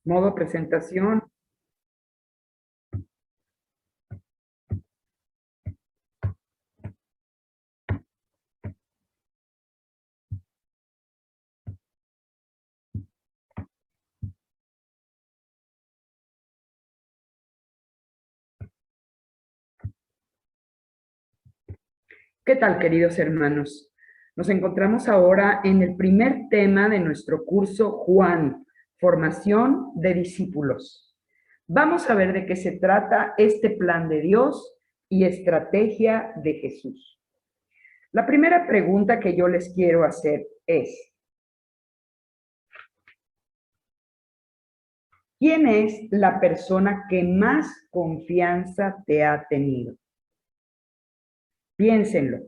Modo presentación. ¿Qué tal, queridos hermanos? Nos encontramos ahora en el primer tema de nuestro curso Juan, Formación de Discípulos. Vamos a ver de qué se trata este plan de Dios y estrategia de Jesús. La primera pregunta que yo les quiero hacer es: ¿quién es la persona que más confianza te ha tenido? Piénsenlo.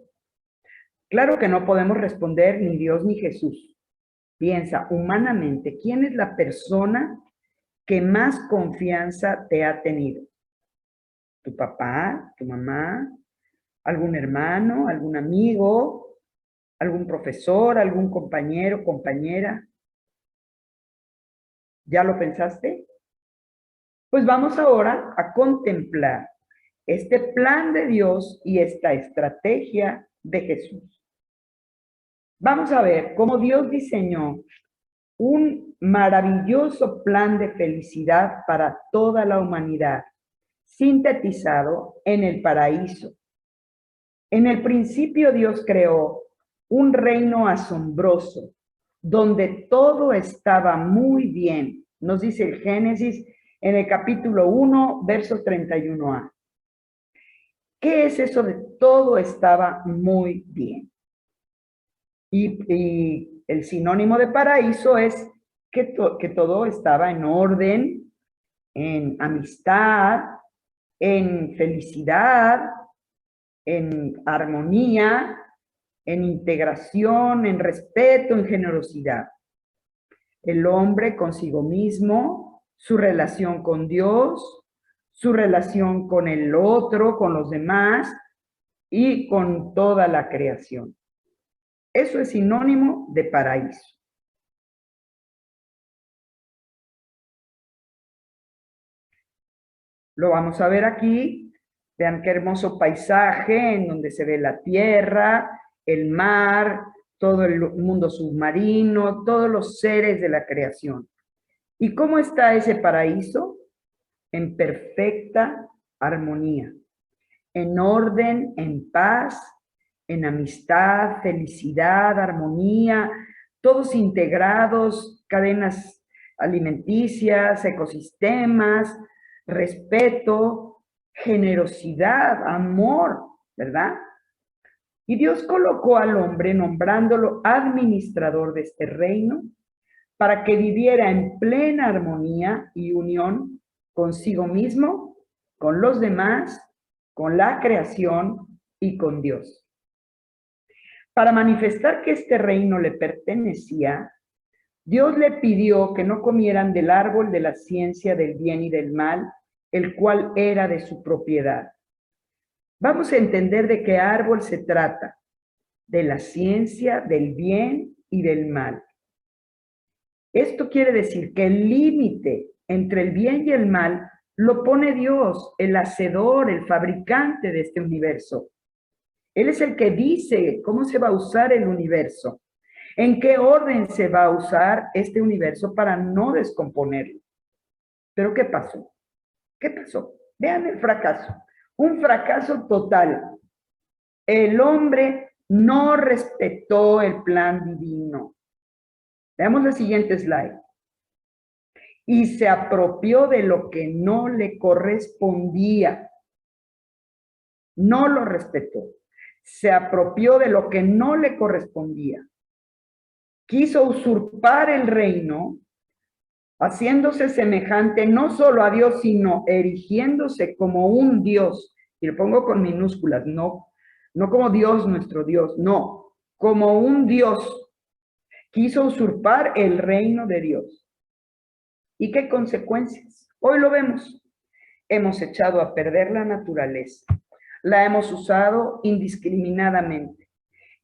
Claro que no podemos responder ni Dios ni Jesús. Piensa humanamente, ¿quién es la persona que más confianza te ha tenido? ¿Tu papá, tu mamá, algún hermano, algún amigo, algún profesor, algún compañero, compañera? ¿Ya lo pensaste? Pues vamos ahora a contemplar este plan de Dios y esta estrategia de Jesús. Vamos a ver cómo Dios diseñó un maravilloso plan de felicidad para toda la humanidad, sintetizado en el paraíso. En el principio Dios creó un reino asombroso, donde todo estaba muy bien. Nos dice el Génesis en el capítulo 1, verso 31a. ¿Qué es eso de todo estaba muy bien? Y el sinónimo de paraíso es que todo estaba en orden, en amistad, en felicidad, en armonía, en integración, en respeto, en generosidad. El hombre consigo mismo, su relación con Dios, su relación con el otro, con los demás y con toda la creación. Eso es sinónimo de paraíso. Lo vamos a ver aquí Vean qué hermoso paisaje en donde se ve la tierra, el mar, todo el mundo submarino, todos los seres de la creación. ¿Y cómo está ese paraíso? En perfecta armonía, en orden, en paz, en amistad, felicidad, armonía, todos integrados, cadenas alimenticias, ecosistemas, respeto, generosidad, amor, ¿verdad? Y Dios colocó al hombre nombrándolo administrador de este reino para que viviera en plena armonía y unión consigo mismo, con los demás, con la creación y con Dios. Para manifestar que este reino le pertenecía, Dios le pidió que no comieran del árbol de la ciencia del bien y del mal, el cual era de su propiedad. Vamos a entender de qué árbol se trata, de la ciencia del bien y del mal. Esto quiere decir que el límite entre el bien y el mal lo pone Dios, el hacedor, el fabricante de este universo. Él es el que dice cómo se va a usar el universo, en qué orden se va a usar este universo para no descomponerlo. Pero ¿qué pasó? ¿Qué pasó? Vean el fracaso. Un fracaso total. El hombre no respetó el plan divino. Veamos la siguiente slide. Y se apropió de lo que no le correspondía. No lo respetó. Se apropió de lo que no le correspondía. Quiso usurpar el reino, haciéndose semejante no solo a Dios, sino erigiéndose como un Dios. Y lo pongo con minúsculas, no como Dios, nuestro Dios, no, como un Dios. Quiso usurpar el reino de Dios. ¿Y qué consecuencias? Hoy lo vemos. Hemos echado a perder la naturaleza. La hemos usado indiscriminadamente.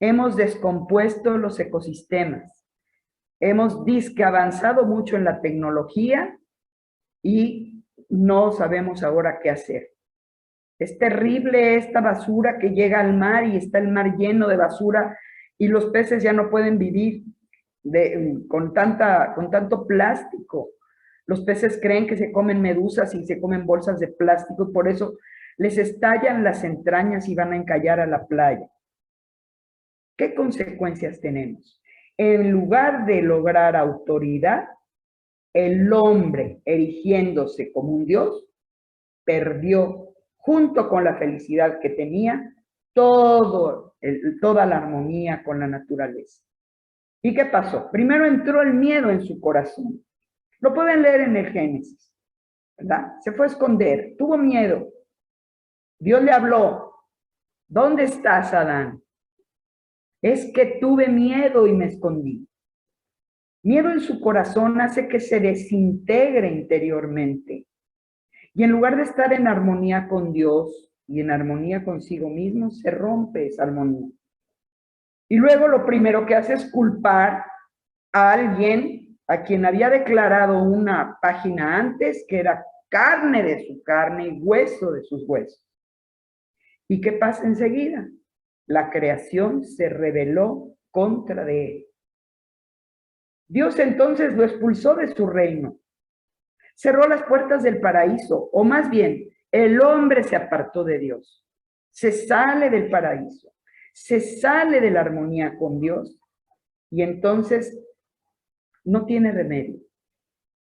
Hemos descompuesto los ecosistemas. Hemos disque avanzado mucho en la tecnología y no sabemos ahora qué hacer. Es terrible esta basura que llega al mar y está el mar lleno de basura y los peces ya no pueden vivir con tanto plástico. Los peces creen que se comen medusas y se comen bolsas de plástico y por eso les estallan las entrañas y van a encallar a la playa. ¿Qué consecuencias tenemos? En lugar de lograr autoridad, el hombre, erigiéndose como un Dios, perdió, junto con la felicidad que tenía, toda la armonía con la naturaleza. ¿Y qué pasó? Primero entró el miedo en su corazón. Lo pueden leer en el Génesis, ¿verdad? Se fue a esconder, tuvo miedo. Dios le habló. ¿Dónde estás, Adán? Es que tuve miedo y me escondí. Miedo en su corazón hace que se desintegre interiormente. Y en lugar de estar en armonía con Dios y en armonía consigo mismo, se rompe esa armonía. Y luego lo primero que hace es culpar a alguien a quien había declarado una página antes que era carne de su carne y hueso de sus huesos. ¿Y qué pasa enseguida? La creación se rebeló contra de él. Dios entonces lo expulsó de su reino. Cerró las puertas del paraíso, o más bien, el hombre se apartó de Dios. Se sale del paraíso, se sale de la armonía con Dios y entonces no tiene remedio.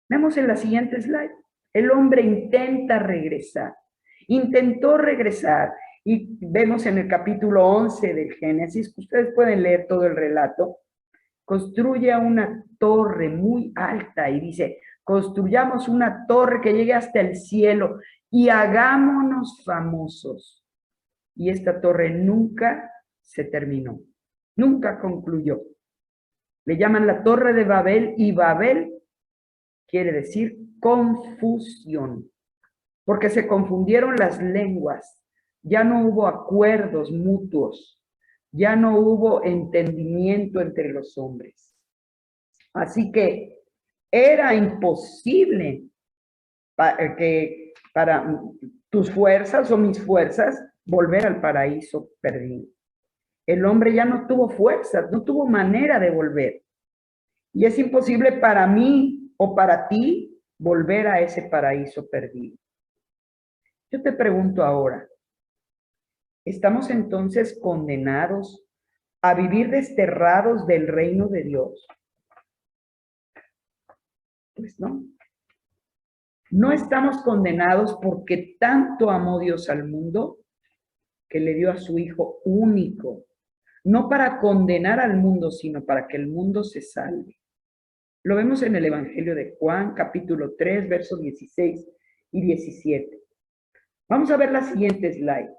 Vemos en la siguiente slide. El hombre intentó regresar y vemos en el capítulo 11 del Génesis, ustedes pueden leer todo el relato, construye una torre muy alta y dice, construyamos una torre que llegue hasta el cielo y hagámonos famosos. Y esta torre nunca se terminó, nunca concluyó. Le llaman la Torre de Babel y Babel quiere decir confusión, porque se confundieron las lenguas, ya no hubo acuerdos mutuos, ya no hubo entendimiento entre los hombres. Así que era imposible para tus fuerzas o mis fuerzas, volver al paraíso perdido. El hombre ya no tuvo fuerzas, no tuvo manera de volver. Y es imposible para mí o para ti volver a ese paraíso perdido. Yo te pregunto ahora, ¿estamos entonces condenados a vivir desterrados del reino de Dios? Pues no. No estamos condenados porque tanto amó Dios al mundo que le dio a su Hijo único, no para condenar al mundo, sino para que el mundo se salve. Lo vemos en el Evangelio de Juan, capítulo 3, versos 16 y 17. Vamos a ver la siguiente slide.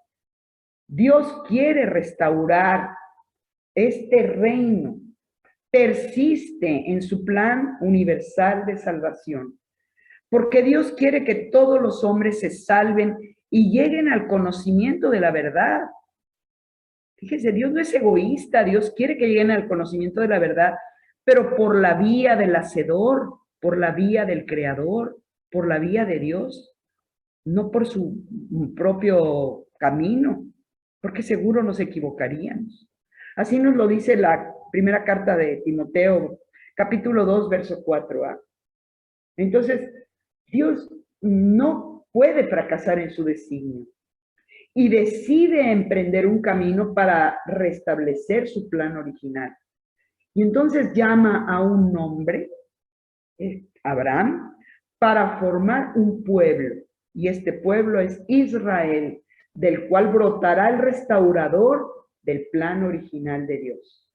Dios quiere restaurar este reino, persiste en su plan universal de salvación, porque Dios quiere que todos los hombres se salven y lleguen al conocimiento de la verdad. Fíjese, Dios no es egoísta, Dios quiere que lleguen al conocimiento de la verdad, pero por la vía del Hacedor, por la vía del Creador, por la vía de Dios, no por su propio camino, porque seguro nos equivocaríamos. Así nos lo dice la primera carta de Timoteo, capítulo 2, verso 4a. Entonces, Dios no puede fracasar en su designio y decide emprender un camino para restablecer su plan original. Y entonces llama a un hombre, Abraham, para formar un pueblo. Y este pueblo es Israel, del cual brotará el restaurador del plan original de Dios.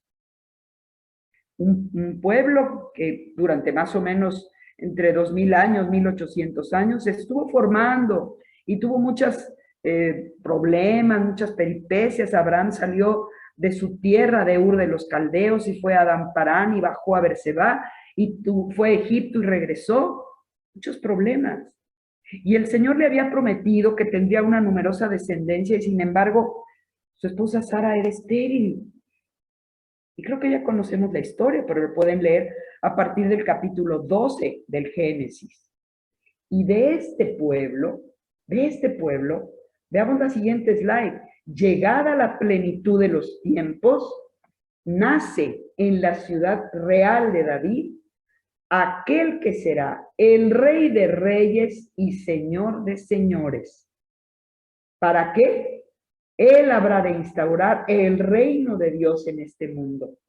Un pueblo que durante más o menos entre 2000 años, 1800 años, se estuvo formando y tuvo muchos problemas, muchas peripecias. Abraham salió de su tierra de Ur de los Caldeos y fue a Adán-Parán y bajó a Berseba y fue a Egipto y regresó. Muchos problemas. Y el Señor le había prometido que tendría una numerosa descendencia y sin embargo su esposa Sara era estéril. Y creo que ya conocemos la historia, pero lo pueden leer a partir del capítulo 12 del Génesis. Y de este pueblo, veamos la siguiente slide. Llegada la plenitud de los tiempos, nace en la ciudad real de David aquel que será el Rey de Reyes y Señor de Señores. ¿Para qué? Él habrá de instaurar el reino de Dios en este mundo.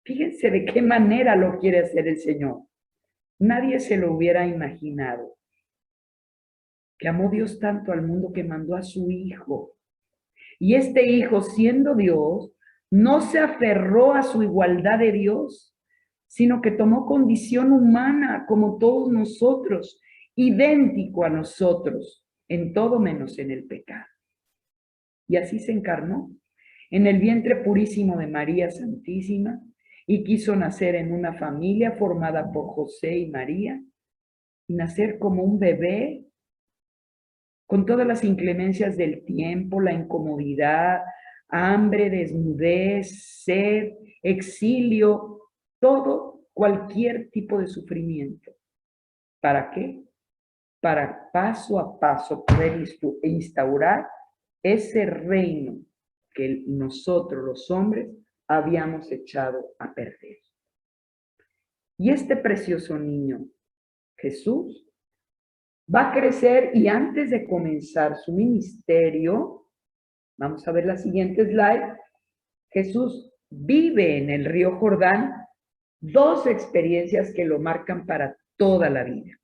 Fíjense de qué manera lo quiere hacer el Señor. Nadie se lo hubiera imaginado. Que amó Dios tanto al mundo que mandó a su Hijo. Y este Hijo, siendo Dios, no se aferró a su igualdad de Dios, sino que tomó condición humana como todos nosotros, idéntico a nosotros, en todo menos en el pecado. Y así se encarnó en el vientre purísimo de María Santísima y quiso nacer en una familia formada por José y María y nacer como un bebé con todas las inclemencias del tiempo, la incomodidad, hambre, desnudez, sed, exilio, todo, cualquier tipo de sufrimiento. ¿Para qué? Para paso a paso poder instaurar ese reino que nosotros los hombres habíamos echado a perder. Y este precioso niño, Jesús, va a crecer y antes de comenzar su ministerio, vamos a ver la siguiente slide, Jesús vive en el río Jordán dos experiencias que lo marcan para toda la vida.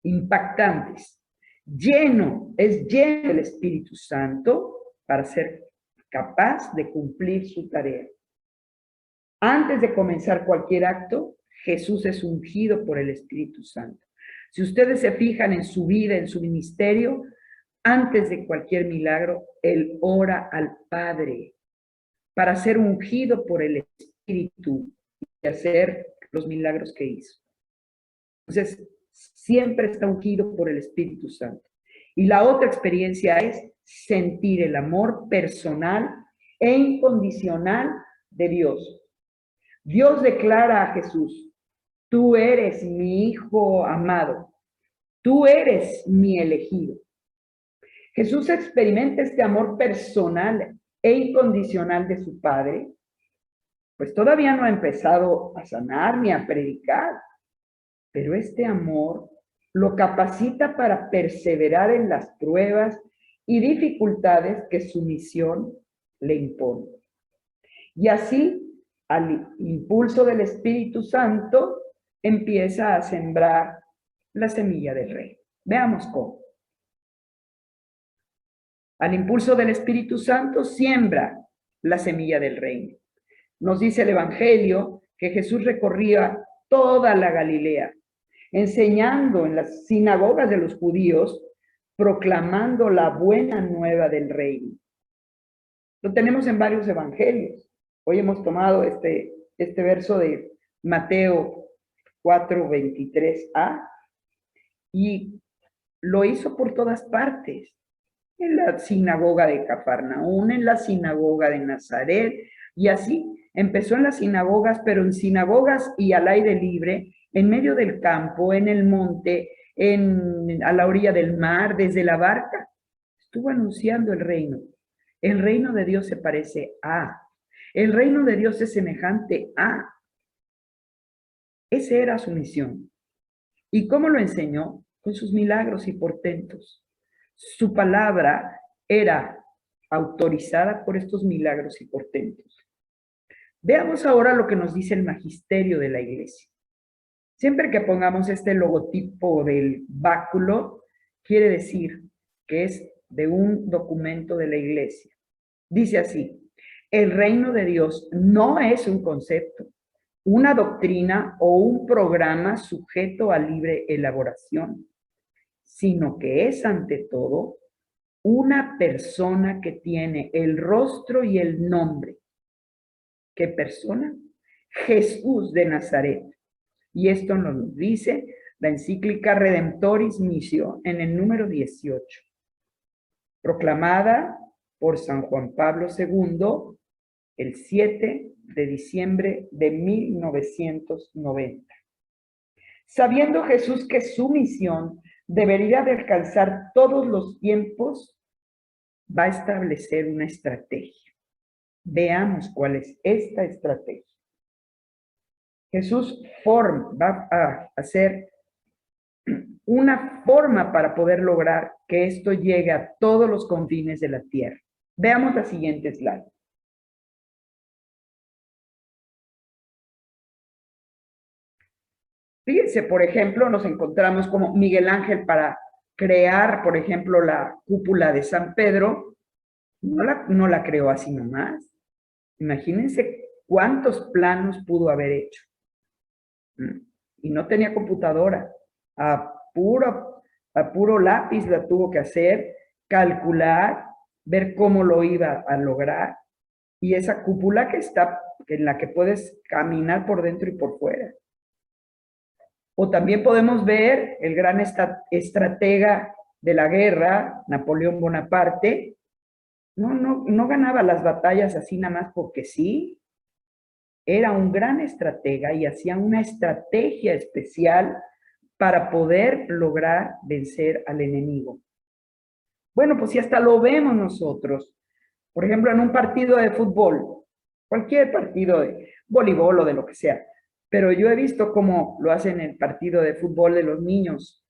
Impactantes. Es lleno del Espíritu Santo para ser capaz de cumplir su tarea. Antes de comenzar cualquier acto, Jesús es ungido por el Espíritu Santo. Si ustedes se fijan en su vida, en su ministerio, antes de cualquier milagro, Él ora al Padre para ser ungido por el Espíritu y hacer los milagros que hizo. Entonces, siempre está ungido por el Espíritu Santo. Y la otra experiencia es sentir el amor personal e incondicional de Dios. Dios declara a Jesús: tú eres mi Hijo amado, Tú eres mi elegido. Jesús experimenta este amor personal e incondicional de su Padre, pues todavía no ha empezado a sanar ni a predicar, pero este amor lo capacita para perseverar en las pruebas y dificultades que su misión le impone. Y así, al impulso del Espíritu Santo, empieza a sembrar la semilla del reino. Veamos cómo. Al impulso del Espíritu Santo, siembra la semilla del reino. Nos dice el Evangelio que Jesús recorría toda la Galilea, enseñando en las sinagogas de los judíos, proclamando la buena nueva del reino. Lo tenemos en varios evangelios. Hoy hemos tomado este verso de Mateo 4:23a y lo hizo por todas partes. En la sinagoga de Cafarnaún, en la sinagoga de Nazaret, y así empezó en las sinagogas, pero en sinagogas y al aire libre, en medio del campo, en el monte, a la orilla del mar, desde la barca, estuvo anunciando el reino. El reino de Dios se parece a, el reino de Dios es semejante a. Esa era su misión. ¿Y cómo lo enseñó? Con sus milagros y portentos. Su palabra era autorizada por estos milagros y portentos. Veamos ahora lo que nos dice el magisterio de la iglesia. Siempre que pongamos este logotipo del báculo, quiere decir que es de un documento de la iglesia. Dice así: el reino de Dios no es un concepto, una doctrina o un programa sujeto a libre elaboración, sino que es ante todo una persona que tiene el rostro y el nombre. ¿Qué persona? Jesús de Nazaret. Y esto nos dice la encíclica Redemptoris Missio en el número 18, proclamada por San Juan Pablo II el 7 de diciembre de 1990. Sabiendo Jesús que su misión debería de alcanzar todos los tiempos, va a establecer una estrategia. Veamos cuál es esta estrategia. Jesús va a hacer una forma para poder lograr que esto llegue a todos los confines de la tierra. Veamos la siguiente slide. Fíjense, por ejemplo, nos encontramos como Miguel Ángel para crear, por ejemplo, la cúpula de San Pedro. No la creó así nomás. Imagínense cuántos planos pudo haber hecho. Y no tenía computadora. A puro lápiz la tuvo que hacer, calcular, ver cómo lo iba a lograr. Y esa cúpula que está, en la que puedes caminar por dentro y por fuera. O también podemos ver el gran estratega de la guerra, Napoleón Bonaparte. No ganaba las batallas así nada más porque sí. Era un gran estratega y hacía una estrategia especial para poder lograr vencer al enemigo. Bueno, pues si hasta lo vemos nosotros, por ejemplo, en un partido de fútbol, cualquier partido de voleibol o de lo que sea, pero yo he visto cómo lo hacen en el partido de fútbol de los niños.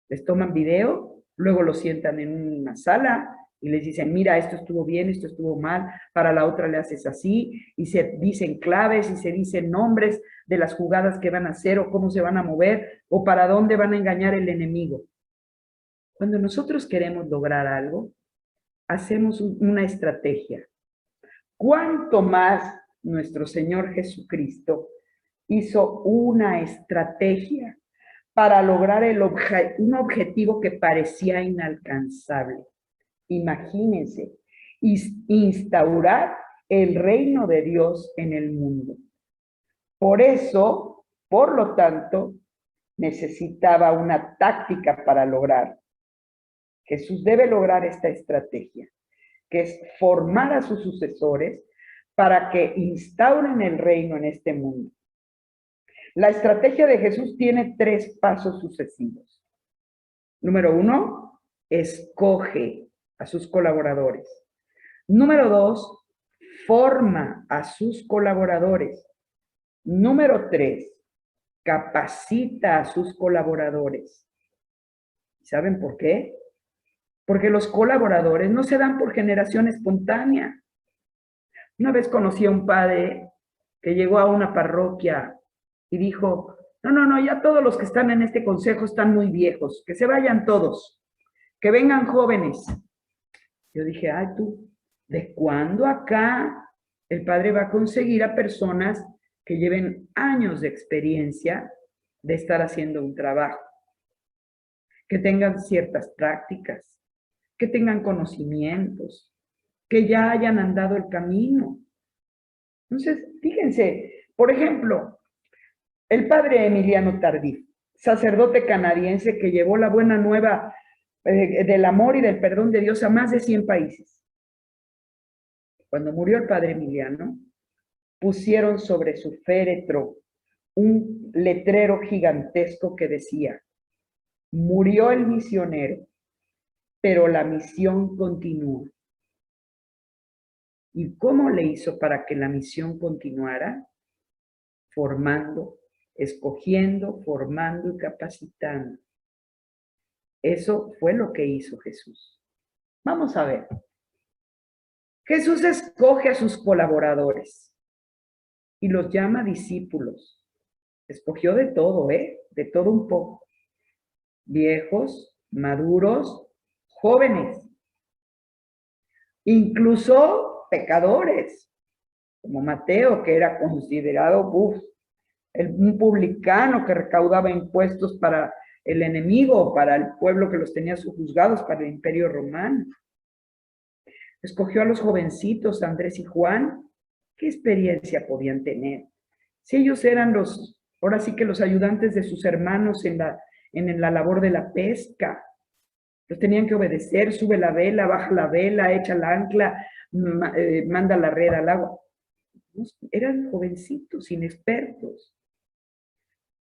Les toman video, luego lo sientan en una sala y les dicen, mira, esto estuvo bien, esto estuvo mal, para la otra le haces así, y se dicen claves y se dicen nombres de las jugadas que van a hacer o cómo se van a mover o para dónde van a engañar el enemigo. Cuando nosotros queremos lograr algo, hacemos una estrategia. ¿Cuánto más nuestro Señor Jesucristo hizo una estrategia para lograr un objetivo que parecía inalcanzable? Imagínense, instaurar el reino de Dios en el mundo. Por eso, por lo tanto, necesitaba una táctica para lograr. Jesús debe lograr esta estrategia, que es formar a sus sucesores para que instauren el reino en este mundo. La estrategia de Jesús tiene 3 pasos sucesivos. Número 1, escoge a sus colaboradores. Número 2, forma a sus colaboradores. Número 3, capacita a sus colaboradores. ¿Saben por qué? Porque los colaboradores no se dan por generación espontánea. Una vez conocí a un padre que llegó a una parroquia y dijo, no, ya todos los que están en este consejo están muy viejos, que se vayan todos, que vengan jóvenes. Yo dije, ay tú, ¿de cuándo acá el padre va a conseguir a personas que lleven años de experiencia de estar haciendo un trabajo? Que tengan ciertas prácticas, que tengan conocimientos, que ya hayan andado el camino. Entonces, fíjense, por ejemplo, el padre Emiliano Tardif, sacerdote canadiense que llevó la buena nueva del amor y del perdón de Dios a más de 100 países. Cuando murió el padre Emiliano, pusieron sobre su féretro un letrero gigantesco que decía, murió el misionero, pero la misión continúa. ¿Y cómo le hizo para que la misión continuara? Formando, escogiendo, formando y capacitando. Eso fue lo que hizo Jesús. Vamos a ver. Jesús escoge a sus colaboradores y los llama discípulos. Escogió de todo, de todo un poco. Viejos, maduros, jóvenes, incluso pecadores, como Mateo, que era considerado un publicano que recaudaba impuestos para el enemigo, para el pueblo que los tenía sojuzgados, para el imperio romano. Escogió a los jovencitos, Andrés y Juan. ¿Qué experiencia podían tener? Si ellos eran ahora sí que los ayudantes de sus hermanos en la labor de la pesca, los tenían que obedecer, sube la vela, baja la vela, echa la ancla, manda la red al agua. Eran jovencitos, inexpertos.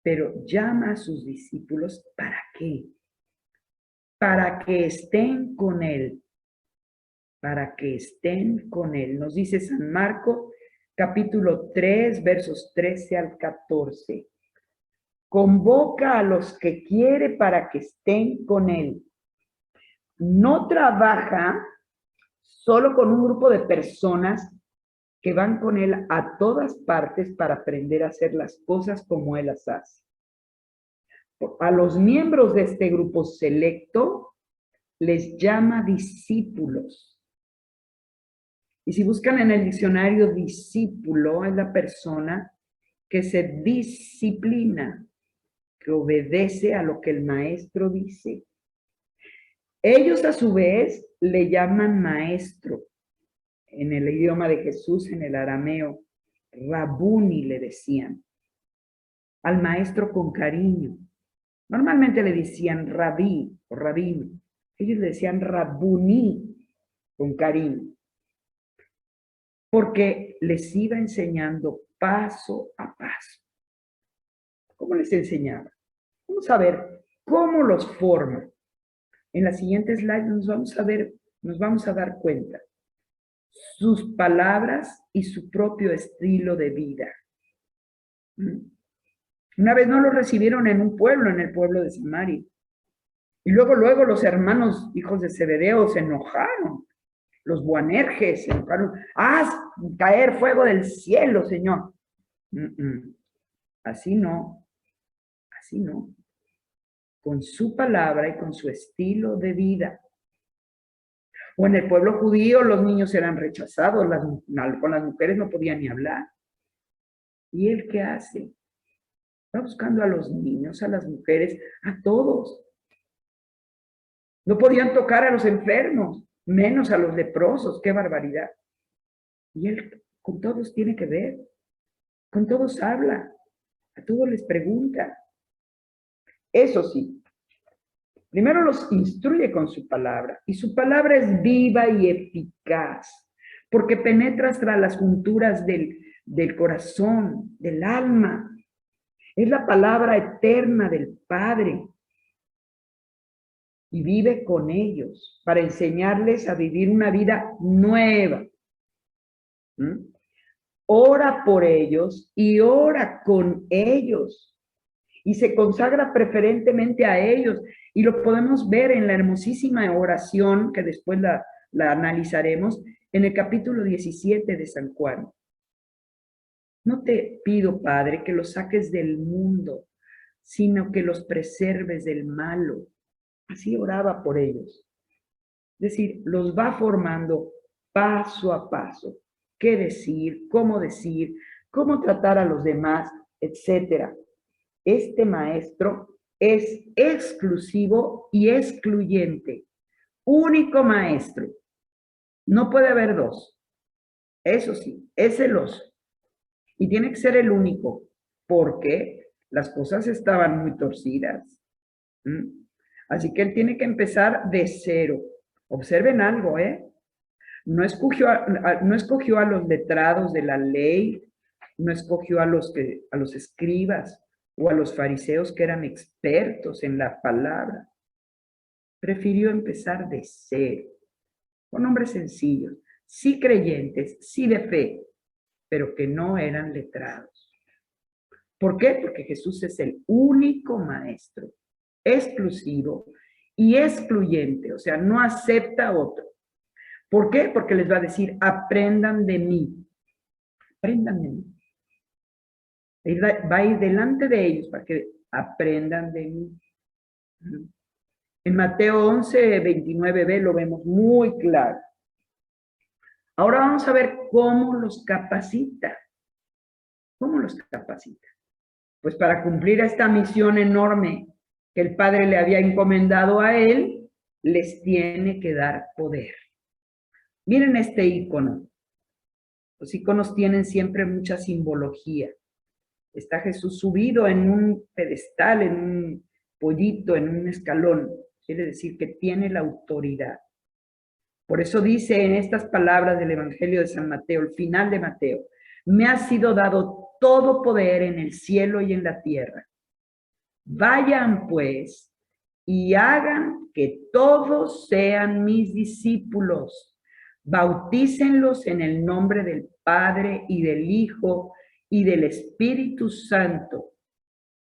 Pero llama a sus discípulos, ¿para qué? Para que estén con él. Para que estén con él. Nos dice San Marcos, capítulo 3, versos 13 al 14. Convoca a los que quiere para que estén con él. No trabaja solo con un grupo de personas que van con él a todas partes para aprender a hacer las cosas como él las hace. A los miembros de este grupo selecto les llama discípulos. Y si buscan en el diccionario, discípulo es la persona que se disciplina, que obedece a lo que el maestro dice. Ellos a su vez le llaman maestro. En el idioma de Jesús, en el arameo, Rabuni le decían. Al maestro con cariño. Normalmente le decían rabí o rabino. Ellos le decían Rabuni con cariño. Porque les iba enseñando paso a paso. ¿Cómo les enseñaba? Vamos a ver cómo los forma. En la siguiente slide nos vamos a dar cuenta. Sus palabras y su propio estilo de vida. Una vez no lo recibieron en un pueblo, en el pueblo de Samaria. Y luego los hermanos hijos de Zebedeo se enojaron. Los Boanerges se enojaron. ¡Haz caer fuego del cielo, Señor! Así no. Así no. Con su palabra y con su estilo de vida. O en el pueblo judío los niños eran rechazados, con las mujeres no podían ni hablar. ¿Y él qué hace? Va buscando a los niños, a las mujeres, a todos. No podían tocar a los enfermos, menos a los leprosos. ¡Qué barbaridad! Y él con todos tiene que ver, con todos habla, a todos les pregunta. Eso sí, primero los instruye con su palabra, y su palabra es viva y eficaz, porque penetra hasta las junturas del corazón, del alma. Es la palabra eterna del Padre. y vive con ellos para enseñarles a vivir una vida nueva. ¿Mm? Ora por ellos y ora con ellos y se consagra preferentemente a ellos. Y lo podemos ver en la hermosísima oración que después la analizaremos en el capítulo 17 de San Juan. No te pido, Padre, que los saques del mundo, sino que los preserves del malo. Así oraba por ellos. Es decir, los va formando paso a paso. Qué decir, cómo tratar a los demás, etcétera. Este maestro es exclusivo y excluyente. Único maestro. No puede haber dos. Eso sí, es celoso. Y tiene que ser el único, porque las cosas estaban muy torcidas. ¿Mm? Así que él tiene que empezar de cero. Observen algo, ¿eh? No escogió a los letrados de la ley, no escogió a los escribas o a los fariseos que eran expertos en la palabra. Prefirió empezar de cero, con hombres sencillos, sí creyentes, sí de fe, pero que no eran letrados. ¿Por qué? Porque Jesús es el único maestro, exclusivo y excluyente, o sea, no acepta otro. ¿Por qué? Porque les va a decir, aprendan de mí, aprendan de mí. Va a ir delante de ellos para que aprendan de mí. En Mateo 11, 29b lo vemos muy claro. Ahora vamos a ver cómo los capacita. ¿Cómo los capacita? Pues para cumplir esta misión enorme que el Padre le había encomendado a él, les tiene que dar poder. Miren este icono. Los iconos tienen siempre mucha simbología. Está Jesús subido en un pedestal, en un pollito, en un escalón. Quiere decir que tiene la autoridad. Por eso dice en estas palabras del Evangelio de San Mateo, el final de Mateo, me ha sido dado todo poder en el cielo y en la tierra. Vayan pues y hagan que todos sean mis discípulos. Bautícenlos en el nombre del Padre y del Hijo y del Espíritu Santo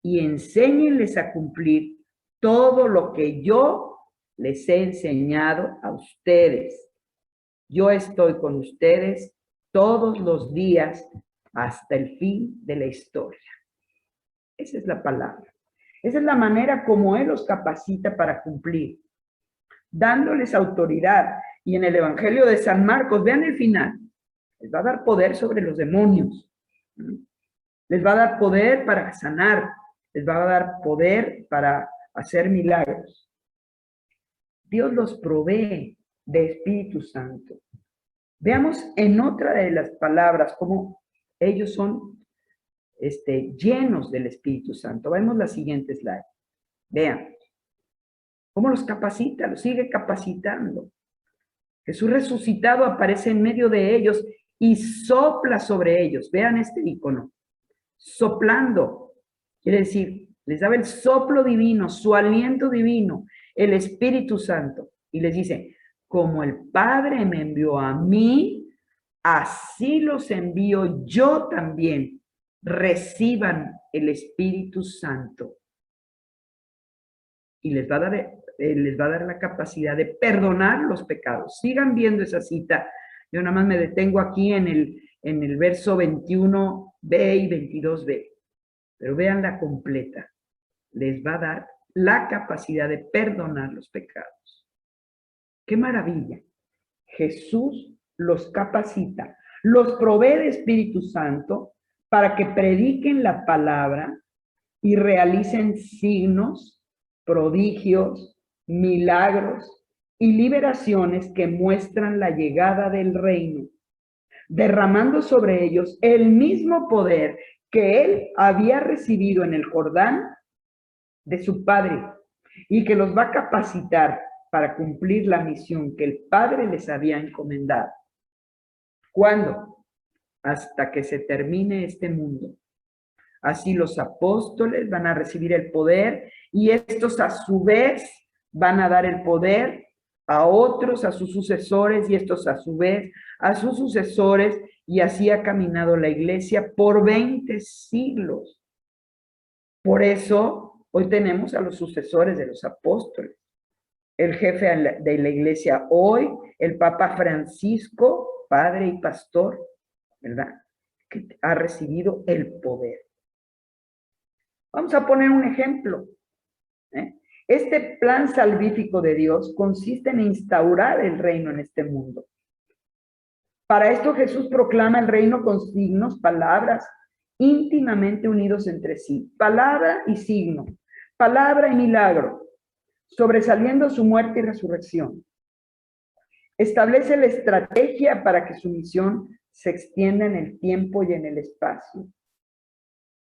y enséñenles a cumplir todo lo que yo les he enseñado a ustedes. Yo estoy con ustedes todos los días hasta el fin de la historia. Esa es la palabra. Esa es la manera como Él los capacita para cumplir, dándoles autoridad. Y en el Evangelio de San Marcos, vean el final, les va a dar poder sobre los demonios, les va a dar poder para sanar, les va a dar poder para hacer milagros. Dios los provee de Espíritu Santo. Veamos en otra de las palabras cómo ellos son llenos del Espíritu Santo. Vemos la siguiente slide. Vean cómo los capacita, los sigue capacitando. Jesús resucitado aparece en medio de ellos y sopla sobre ellos. Vean este icono. Soplando. Quiere decir, les daba el soplo divino, su aliento divino, el Espíritu Santo. Y les dice, como el Padre me envió a mí, así los envío yo también. Reciban el Espíritu Santo. Y les va a dar la capacidad de perdonar los pecados. Sigan viendo esa cita. Yo nada más me detengo aquí en el verso 21b y 22b. Pero veanla completa. Les va a dar la capacidad de perdonar los pecados. ¡Qué maravilla! Jesús los capacita, los provee de Espíritu Santo para que prediquen la palabra y realicen signos, prodigios, milagros y liberaciones que muestran la llegada del reino, derramando sobre ellos el mismo poder que él había recibido en el Jordán de su Padre y que los va a capacitar para cumplir la misión que el Padre les había encomendado. ¿Cuándo? Hasta que se termine este mundo. Así los apóstoles van a recibir el poder y estos a su vez van a dar el poder a otros, a sus sucesores, y estos a su vez a sus sucesores, y así ha caminado la iglesia por 20 siglos. Por eso hoy tenemos a los sucesores de los apóstoles. El jefe de la iglesia hoy, el Papa Francisco, padre y pastor, ¿verdad? Que ha recibido el poder. Vamos a poner un ejemplo. Este plan salvífico de Dios consiste en instaurar el reino en este mundo. Para esto Jesús proclama el reino con signos, palabras, íntimamente unidos entre sí. Palabra y signo, palabra y milagro, sobresaliendo su muerte y resurrección. Establece la estrategia para que su misión se extienda en el tiempo y en el espacio.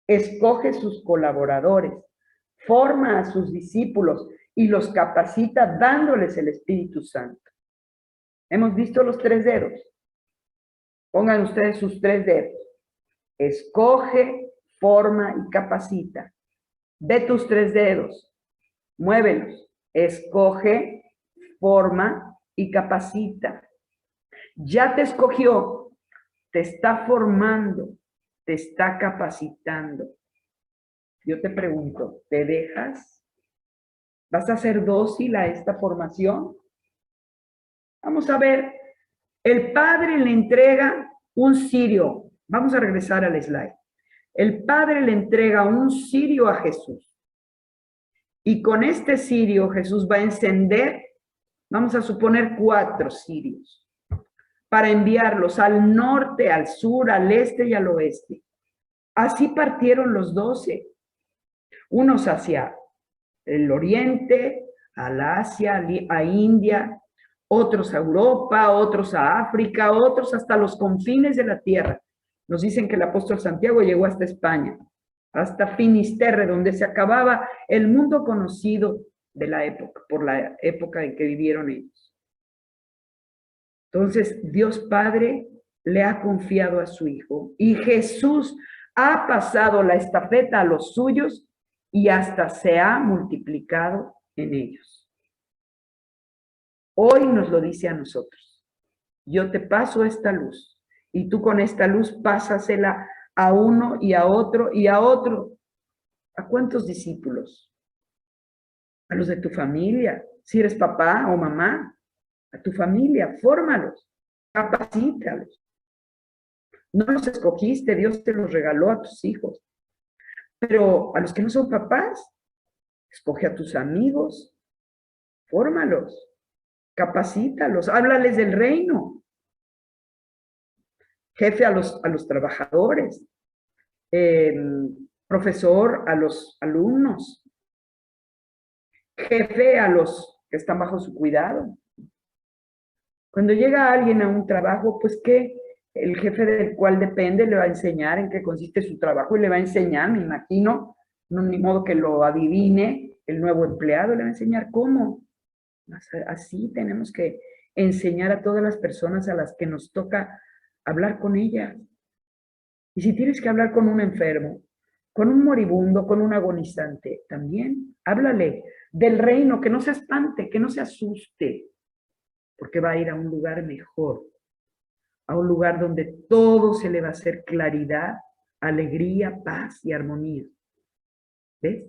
Escoge sus colaboradores, forma a sus discípulos y los capacita dándoles el Espíritu Santo. Hemos visto los 3 dedos. Pongan ustedes sus 3 dedos. Escoge, forma y capacita. Ve tus 3 dedos. Muévelos. Escoge, forma y capacita. Ya te escogió, te está formando, te está capacitando. Yo te pregunto, ¿te dejas? ¿Vas a ser dócil a esta formación? Vamos a ver, el Padre le entrega un cirio. Vamos a regresar al slide. El Padre le entrega un cirio a Jesús. Y con este cirio Jesús va a encender, vamos a suponer 4 cirios, para enviarlos al norte, al sur, al este y al oeste. Así partieron los 12. Unos hacia el oriente, al Asia, a India, otros a Europa, otros a África, otros hasta los confines de la tierra. Nos dicen que el apóstol Santiago llegó hasta España, hasta Finisterre, donde se acababa el mundo conocido de la época, por la época en que vivieron ellos. Entonces, Dios Padre le ha confiado a su Hijo y Jesús ha pasado la estafeta a los suyos y hasta se ha multiplicado en ellos. Hoy nos lo dice a nosotros. Yo te paso esta luz y tú con esta luz pásasela a uno y a otro y a otro. ¿A cuántos discípulos? A los de tu familia, si eres papá o mamá, a tu familia, fórmalos, capacítalos. No los escogiste, Dios te los regaló a tus hijos. Pero a los que no son papás, escoge a tus amigos, fórmalos, capacítalos, háblales del reino. Jefe a los trabajadores, profesor a los alumnos, jefe a los que están bajo su cuidado. Cuando llega alguien a un trabajo, pues que el jefe del cual depende le va a enseñar en qué consiste su trabajo y le va a enseñar, me imagino, no ni modo que lo adivine el nuevo empleado, le va a enseñar cómo. Así tenemos que enseñar a todas las personas a las que nos toca hablar con ellas. Y si tienes que hablar con un enfermo, con un moribundo, con un agonizante, también háblale del reino, que no se espante, que no se asuste, porque va a ir a un lugar mejor, a un lugar donde todo se le va a hacer claridad, alegría, paz y armonía. ¿Ves?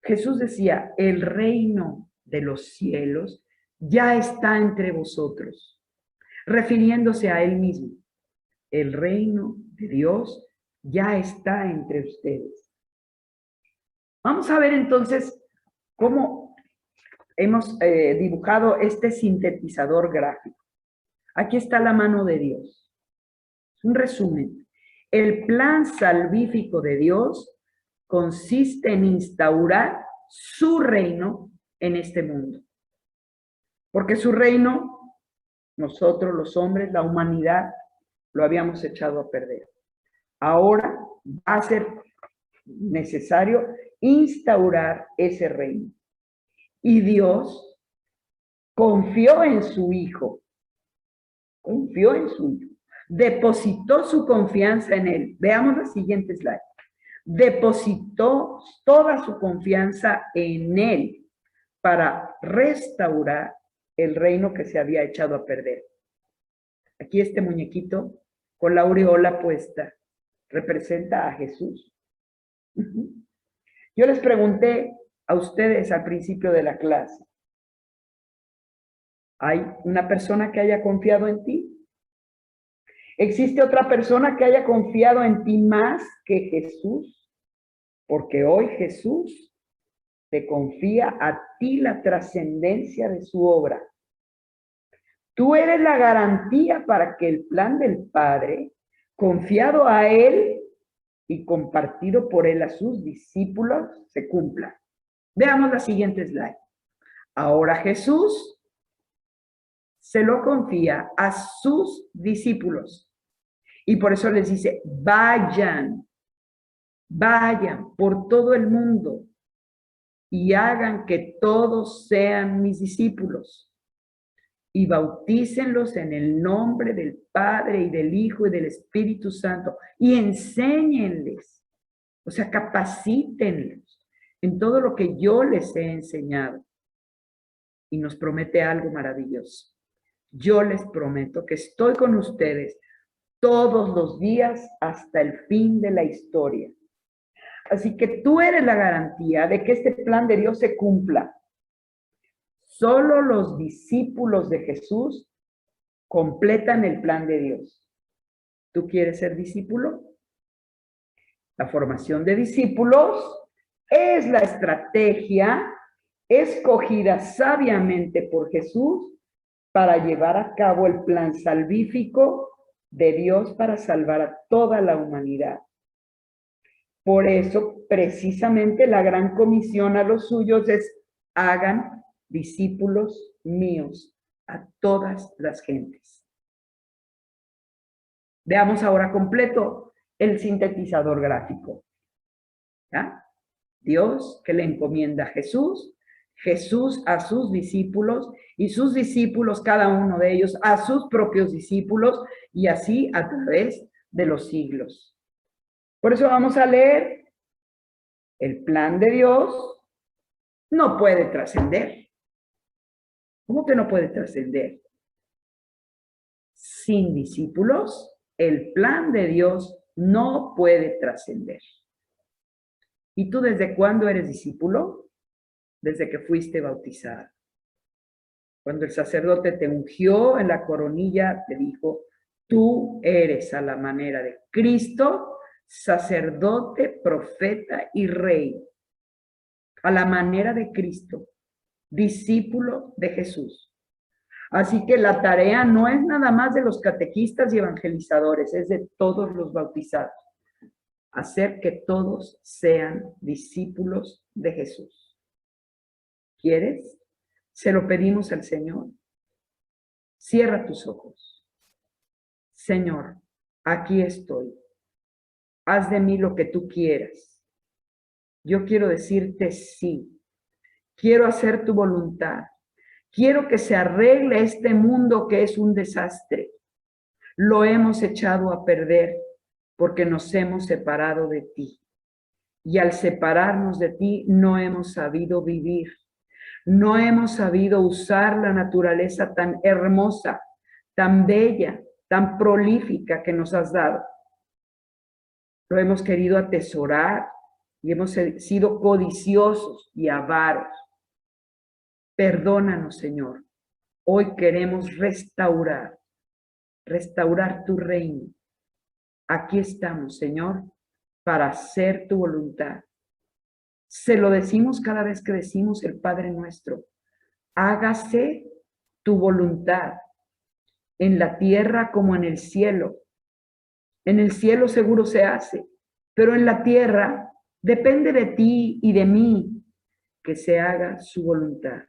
Jesús decía, el reino de los cielos ya está entre vosotros, refiriéndose a él mismo. El reino de Dios ya está entre ustedes. Vamos a ver entonces cómo hemos dibujado este sintetizador gráfico. Aquí está la mano de Dios. Un resumen. El plan salvífico de Dios consiste en instaurar su reino en este mundo. Porque su reino, nosotros los hombres, la humanidad, lo habíamos echado a perder. Ahora va a ser necesario instaurar ese reino. Y Dios confió en su Hijo. Confió en su Hijo. Depositó su confianza en él. Veamos la siguiente slide. Depositó toda su confianza en él para restaurar el reino que se había echado a perder. Aquí este muñequito con la aureola puesta representa a Jesús. Yo les pregunté a ustedes al principio de la clase, ¿hay una persona que haya confiado en ti? ¿Existe otra persona que haya confiado en ti más que Jesús? Porque hoy Jesús te confía a ti la trascendencia de su obra. Tú eres la garantía para que el plan del Padre, confiado a Él y compartido por Él a sus discípulos, se cumpla. Veamos la siguiente slide. Ahora Jesús se lo confía a sus discípulos. Y por eso les dice, vayan por todo el mundo y hagan que todos sean mis discípulos y bautícenlos en el nombre del Padre y del Hijo y del Espíritu Santo y enséñenles, o sea, capacítenlos en todo lo que yo les he enseñado. Y nos promete algo maravilloso. Yo les prometo que estoy con ustedes todos los días hasta el fin de la historia. Así que tú eres la garantía de que este plan de Dios se cumpla. Solo los discípulos de Jesús completan el plan de Dios. ¿Tú quieres ser discípulo? La formación de discípulos es la estrategia escogida sabiamente por Jesús para llevar a cabo el plan salvífico de Dios para salvar a toda la humanidad. Por eso, precisamente, la gran comisión a los suyos es: hagan discípulos míos a todas las gentes. Veamos ahora completo el sintetizador gráfico. ¿Ya? Dios que le encomienda a Jesús, Jesús a sus discípulos y sus discípulos, cada uno de ellos, a sus propios discípulos y así a través de los siglos. Por eso vamos a leer: el plan de Dios no puede trascender. ¿Cómo que no puede trascender? Sin discípulos, el plan de Dios no puede trascender. ¿Y tú desde cuándo eres discípulo? Desde que fuiste bautizado. Cuando el sacerdote te ungió en la coronilla, te dijo: tú eres a la manera de Cristo, sacerdote, profeta y rey. A la manera de Cristo, discípulo de Jesús. Así que la tarea no es nada más de los catequistas y evangelizadores, es de todos los bautizados. Hacer que todos sean discípulos de Jesús. ¿Quieres? Se lo pedimos al Señor. Cierra tus ojos. Señor, aquí estoy. Haz de mí lo que tú quieras. Yo quiero decirte sí. Quiero hacer tu voluntad. Quiero que se arregle este mundo que es un desastre. Lo hemos echado a perder porque nos hemos separado de ti. Y al separarnos de ti no hemos sabido vivir. No hemos sabido usar la naturaleza tan hermosa, tan bella, tan prolífica que nos has dado. Lo hemos querido atesorar y hemos sido codiciosos y avaros. Perdónanos, Señor. Hoy queremos restaurar tu reino. Aquí estamos, Señor, para hacer tu voluntad. Se lo decimos cada vez que decimos el Padre Nuestro. Hágase tu voluntad, en la tierra como en el cielo. En el cielo seguro se hace, pero en la tierra depende de ti y de mí que se haga su voluntad.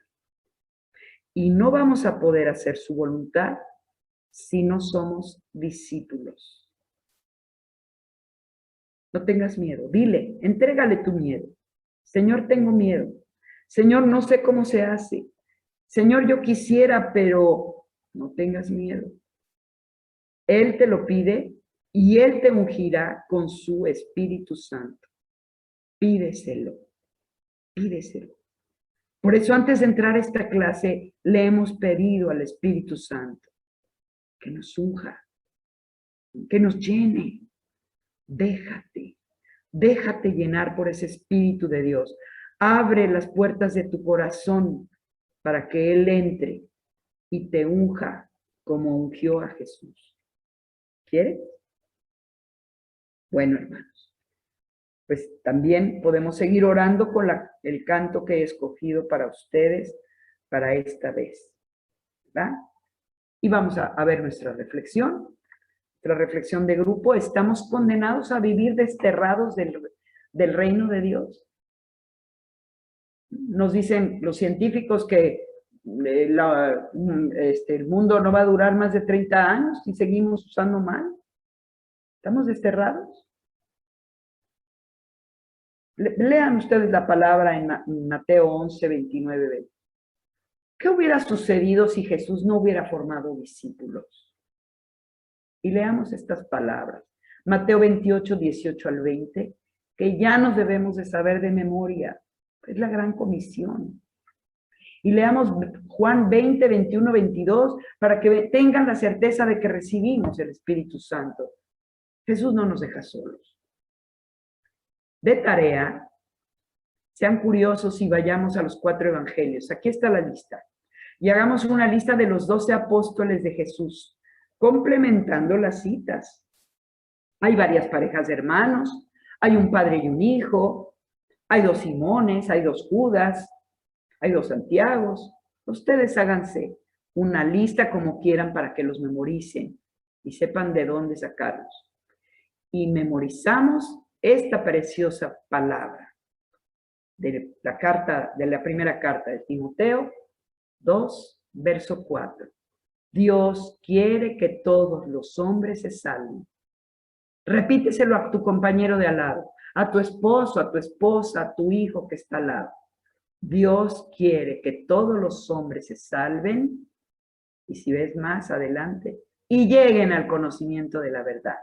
Y no vamos a poder hacer su voluntad si no somos discípulos. No tengas miedo, dile, entrégale tu miedo. Señor, tengo miedo. Señor, no sé cómo se hace. Señor, yo quisiera, pero no tengas miedo. Él te lo pide y Él te ungirá con su Espíritu Santo. Pídeselo, pídeselo. Por eso antes de entrar a esta clase le hemos pedido al Espíritu Santo que nos unja, que nos llene. Déjate llenar por ese Espíritu de Dios. Abre las puertas de tu corazón para que Él entre y te unja como ungió a Jesús. ¿Quieres? Bueno, hermanos, pues también podemos seguir orando con el canto que he escogido para ustedes para esta vez, ¿verdad? Y vamos a ver nuestra reflexión. La reflexión de grupo: ¿estamos condenados a vivir desterrados del reino de Dios? Nos dicen los científicos que el mundo no va a durar más de 30 años si seguimos usando mal. ¿Estamos desterrados? Lean ustedes la palabra en Mateo 11, 29, 20. ¿Qué hubiera sucedido si Jesús no hubiera formado discípulos? Y leamos estas palabras. Mateo 28, 18 al 20, que ya nos debemos de saber de memoria. Es la gran comisión. Y leamos Juan 20, 21, 22, para que tengan la certeza de que recibimos el Espíritu Santo. Jesús no nos deja solos. De tarea, sean curiosos y vayamos a los 4 evangelios. Aquí está la lista. Y hagamos una lista de los 12 apóstoles de Jesús, complementando las citas. Hay varias parejas de hermanos, hay un padre y un hijo, hay 2 Simones, hay 2 Judas, hay 2 Santiagos. Ustedes háganse una lista como quieran para que los memoricen y sepan de dónde sacarlos. Y memorizamos esta preciosa palabra de la primera carta de Timoteo 2, verso 4. Dios quiere que todos los hombres se salven. Repíteselo a tu compañero de al lado, a tu esposo, a tu esposa, a tu hijo que está al lado. Dios quiere que todos los hombres se salven, y si ves más adelante, y lleguen al conocimiento de la verdad.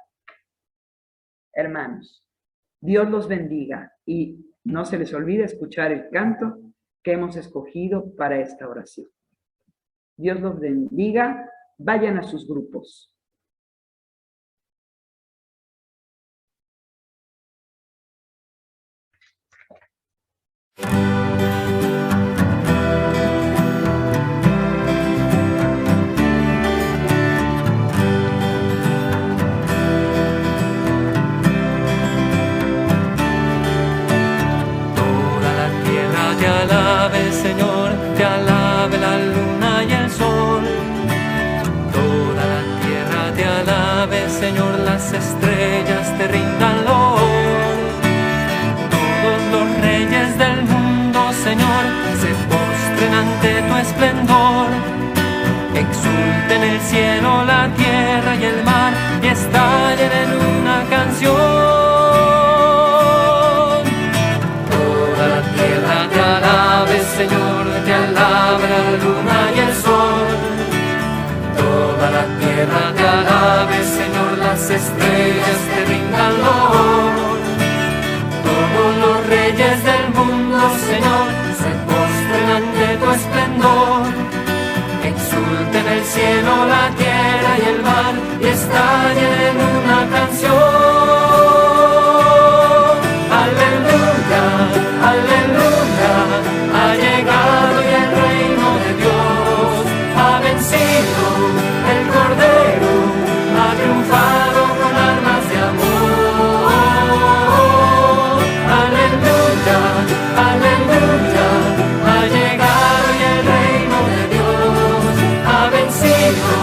Hermanos, Dios los bendiga y no se les olvide escuchar el canto que hemos escogido para esta oración. Dios los bendiga. Vayan a sus grupos. Señor, te alabe la luna y el sol. Toda la tierra te alabe, Señor, las estrellas te rindan loor. Todos los reyes del mundo, Señor, se postren ante tu esplendor. Exulten el cielo, la tierra y el mar, y estallen en una canción. Señor, te alabe la luna y el sol. Toda la tierra te alabe, Señor, las estrellas te rindan loor. Todos los reyes del mundo, Señor, se postren ante tu esplendor. Exulten el cielo, la tierra y el mar, y estallen en una canción. Aleluya, aleluya. Ha llegado ya el reino de Dios, ha vencido el Cordero, ha triunfado con armas de amor. Aleluya, aleluya, ha llegado ya el reino de Dios, ha vencido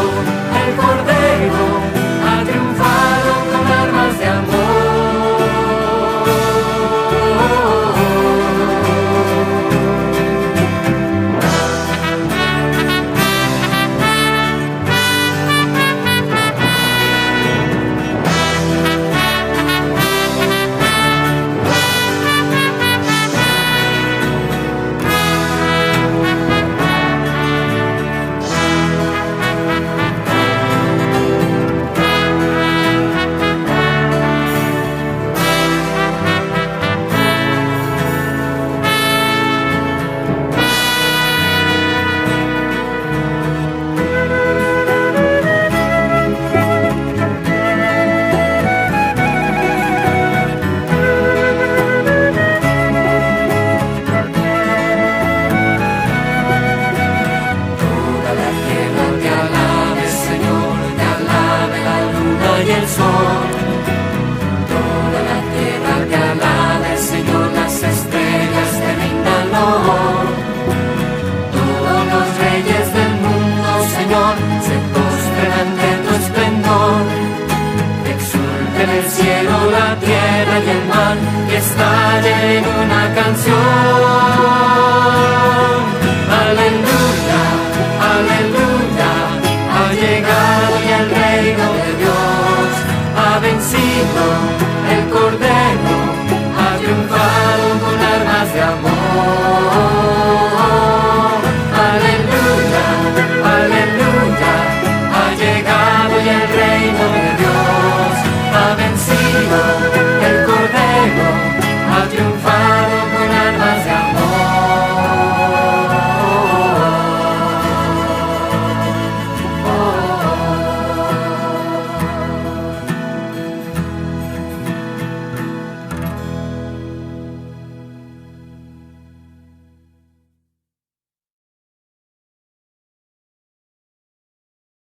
sol. Toda la tierra te alabe, Señor, las estrellas te rindan loor. Todos los reyes del mundo, Señor, se postren ante tu esplendor. Exulten el cielo, la tierra y el mar, y estallen en una canción.